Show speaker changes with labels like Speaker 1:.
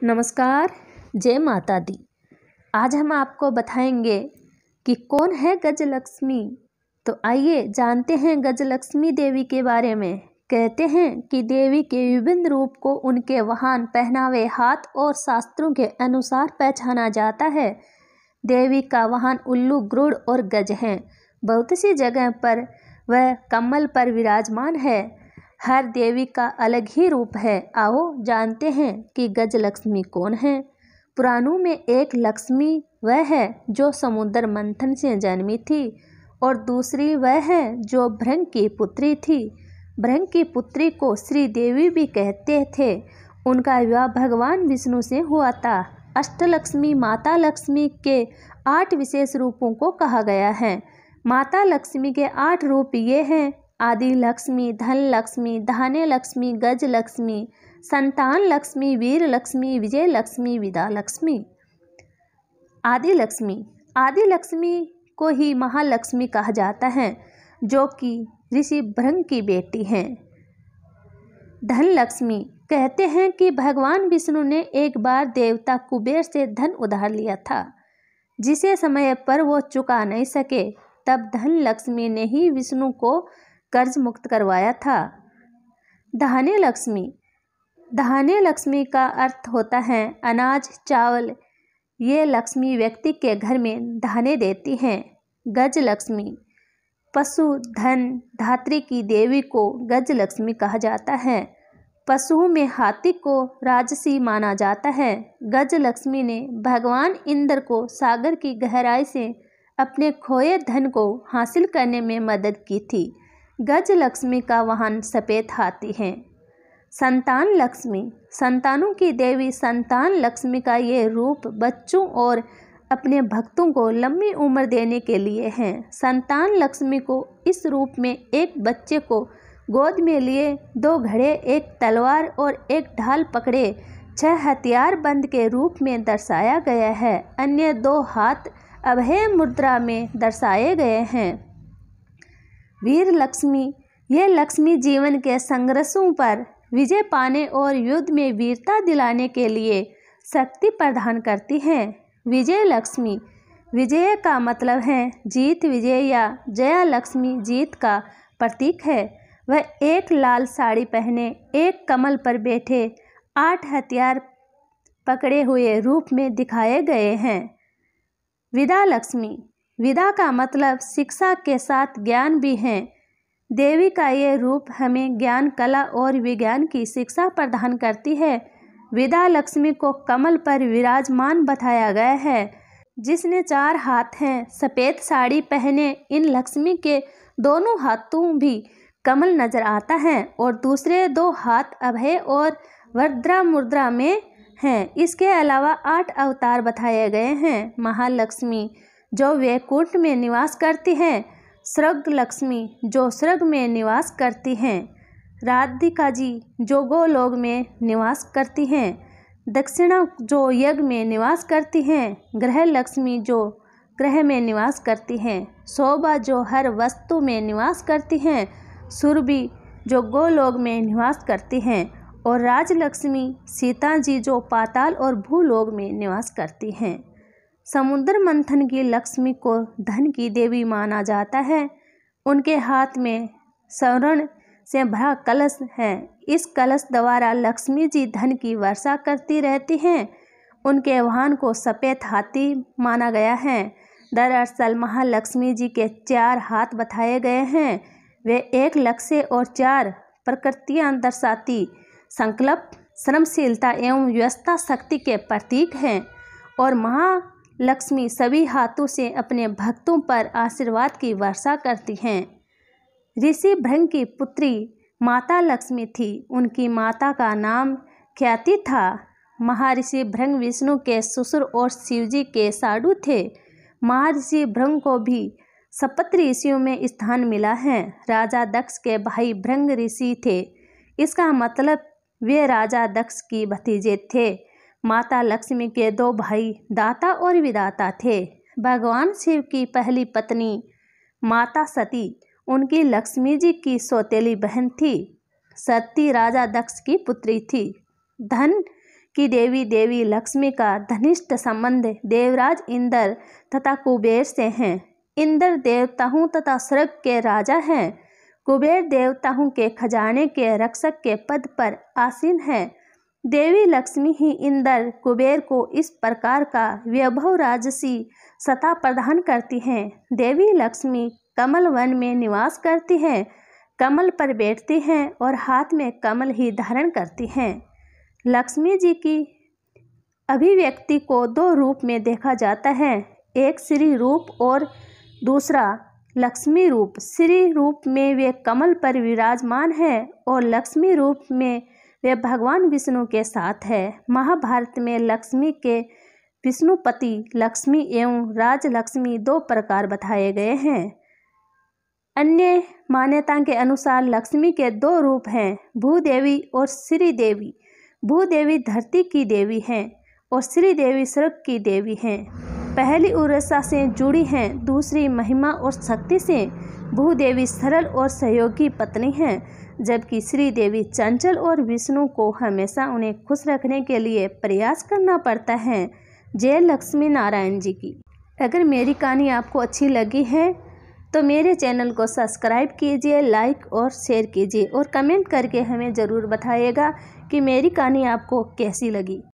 Speaker 1: नमस्कार, जय माता दी। आज हम आपको बताएंगे कि कौन है गजलक्ष्मी। तो आइए जानते हैं गजलक्ष्मी देवी के बारे में। कहते हैं कि देवी के विभिन्न रूप को उनके वाहन, पहनावे, हाथ और शास्त्रों के अनुसार पहचाना जाता है। देवी का वाहन उल्लू, गरुड़ और गज है। बहुत सी जगह पर वह कमल पर विराजमान है। हर देवी का अलग ही रूप है। आओ जानते हैं कि गजलक्ष्मी कौन है। पुराणों में एक लक्ष्मी वह है जो समुद्र मंथन से जन्मी थी और दूसरी वह है जो भृंग की पुत्री थी। भृंग की पुत्री को श्री देवी भी कहते थे। उनका विवाह भगवान विष्णु से हुआ था। अष्टलक्ष्मी माता लक्ष्मी के 8 विशेष रूपों को कहा गया है। माता लक्ष्मी के 8 रूप ये हैं: आदि लक्ष्मी, धन लक्ष्मी, धान्य लक्ष्मी, गज लक्ष्मी, संतान लक्ष्मी, वीर लक्ष्मी, विजय लक्ष्मी, विद्या लक्ष्मी। आदि लक्ष्मी को ही महालक्ष्मी कहा जाता है, जो कि ऋषि भृंग की बेटी हैं। धन लक्ष्मी कहते हैं कि भगवान विष्णु ने एक बार देवता कुबेर से धन उधार लिया था, जिसे समय पर वो चुका नहीं सके। तब धन लक्ष्मी ने ही विष्णु को कर्ज मुक्त करवाया था। धान्य लक्ष्मी का अर्थ होता है अनाज, चावल। ये लक्ष्मी व्यक्ति के घर में धान्य देती हैं। गज लक्ष्मी पशु, धन, धात्री की देवी को गज लक्ष्मी कहा जाता है। पशुओं में हाथी को राजसी माना जाता है। गज लक्ष्मी ने भगवान इंद्र को सागर की गहराई से अपने खोए धन को हासिल करने में मदद की थी। गज लक्ष्मी का वाहन सफ़ेद हाथी है। संतान लक्ष्मी, संतानों की देवी संतान लक्ष्मी का ये रूप बच्चों और अपने भक्तों को लंबी उम्र देने के लिए है। संतान लक्ष्मी को इस रूप में एक बच्चे को गोद में लिए, 2 घड़े, 1 तलवार और 1 ढाल पकड़े 6 हथियार बंद के रूप में दर्शाया गया है। अन्य 2 हाथ अभय मुद्रा में दर्शाए गए हैं। वीर लक्ष्मी, यह लक्ष्मी जीवन के संघर्षों पर विजय पाने और युद्ध में वीरता दिलाने के लिए शक्ति प्रदान करती हैं। विजय लक्ष्मी, विजय का मतलब है जीत, विजय या जया लक्ष्मी जीत का प्रतीक है। वह एक लाल साड़ी पहने, एक कमल पर बैठे, 8 हथियार पकड़े हुए रूप में दिखाए गए हैं। विद्या लक्ष्मी, विद्या का मतलब शिक्षा के साथ ज्ञान भी है। देवी का ये रूप हमें ज्ञान, कला और विज्ञान की शिक्षा प्रदान करती है। विद्या लक्ष्मी को कमल पर विराजमान बताया गया है, जिसने 4 हाथ हैं। सफ़ेद साड़ी पहने इन लक्ष्मी के दोनों हाथों भी कमल नजर आता है और दूसरे 2 हाथ अभय और वज्र मुद्रा में हैं। इसके अलावा 8 अवतार बताए गए हैं। महालक्ष्मी जो वैकुंठ में निवास करती हैं। स्वर्ग लक्ष्मी जो स्वर्ग में निवास करती हैं। राधिका जी जो गोलोक में निवास करती हैं। दक्षिणा जो यज्ञ में निवास करती हैं। ग्रह लक्ष्मी जो ग्रह में निवास करती हैं। शोभा जो हर वस्तु में निवास करती हैं। सुरभि जो गोलोक में निवास करती हैं। और राजलक्ष्मी सीता जी जो पाताल और भूलोक में निवास करती हैं। समुद्र मंथन की लक्ष्मी को धन की देवी माना जाता है। उनके हाथ में स्वर्ण से भरा कलश है। इस कलश द्वारा लक्ष्मी जी धन की वर्षा करती रहती हैं। उनके वाहन को सफ़ेद हाथी माना गया है। दरअसल महालक्ष्मी जी के 4 हाथ बताए गए हैं। वे 1 लक्ष्य और 4 प्रकृतियाँ दर्शाती संकल्प, श्रमशीलता एवं व्यवस्था शक्ति के प्रतीक हैं। और महालक्ष्मी सभी हाथों से अपने भक्तों पर आशीर्वाद की वर्षा करती हैं। ऋषि भृंग की पुत्री माता लक्ष्मी थी। उनकी माता का नाम ख्याति था। महर्षि भृंग विष्णु के ससुर और शिवजी के साडू थे। महर्षि भृंग को भी सप्त ऋषियों में स्थान मिला है। राजा दक्ष के भाई भृंग ऋषि थे। इसका मतलब वे राजा दक्ष की भतीजे थे। माता लक्ष्मी के 2 भाई दाता और विधाता थे। भगवान शिव की पहली पत्नी माता सती उनकी लक्ष्मी जी की सौतेली बहन थी। सती राजा दक्ष की पुत्री थी। धन की देवी देवी लक्ष्मी का घनिष्ठ संबंध देवराज इंद्र तथा कुबेर से है। इंद्र देवताओं तथा स्वर्ग के राजा हैं। कुबेर देवताओं के खजाने के रक्षक के पद पर आसीन है। देवी लक्ष्मी ही इंद्र कुबेर को इस प्रकार का वैभव राजसी सत्ता प्रदान करती हैं। देवी लक्ष्मी कमल वन में निवास करती हैं, कमल पर बैठती हैं और हाथ में कमल ही धारण करती हैं। लक्ष्मी जी की अभिव्यक्ति को दो रूप में देखा जाता है, एक श्री रूप और दूसरा लक्ष्मी रूप। श्री रूप में वे कमल पर विराजमान है और लक्ष्मी रूप में वे भगवान विष्णु के साथ है। महाभारत में लक्ष्मी के विष्णुपति लक्ष्मी एवं राजलक्ष्मी दो प्रकार बताए गए हैं। अन्य मान्यता के अनुसार लक्ष्मी के दो रूप हैं, भूदेवी और श्रीदेवी। भूदेवी धरती की देवी हैं और श्रीदेवी स्वर्ग की देवी हैं। पहली ऊर्जा से जुड़ी हैं, दूसरी महिमा और शक्ति से। भूदेवी सरल और सहयोगी पत्नी हैं, जबकि श्रीदेवी चंचल और विष्णु को हमेशा उन्हें खुश रखने के लिए प्रयास करना पड़ता है। जय लक्ष्मी नारायण जी की। अगर मेरी कहानी आपको अच्छी लगी है तो मेरे चैनल को सब्सक्राइब कीजिए, लाइक और शेयर कीजिए और कमेंट करके हमें ज़रूर बताइएगा कि मेरी कहानी आपको कैसी लगी।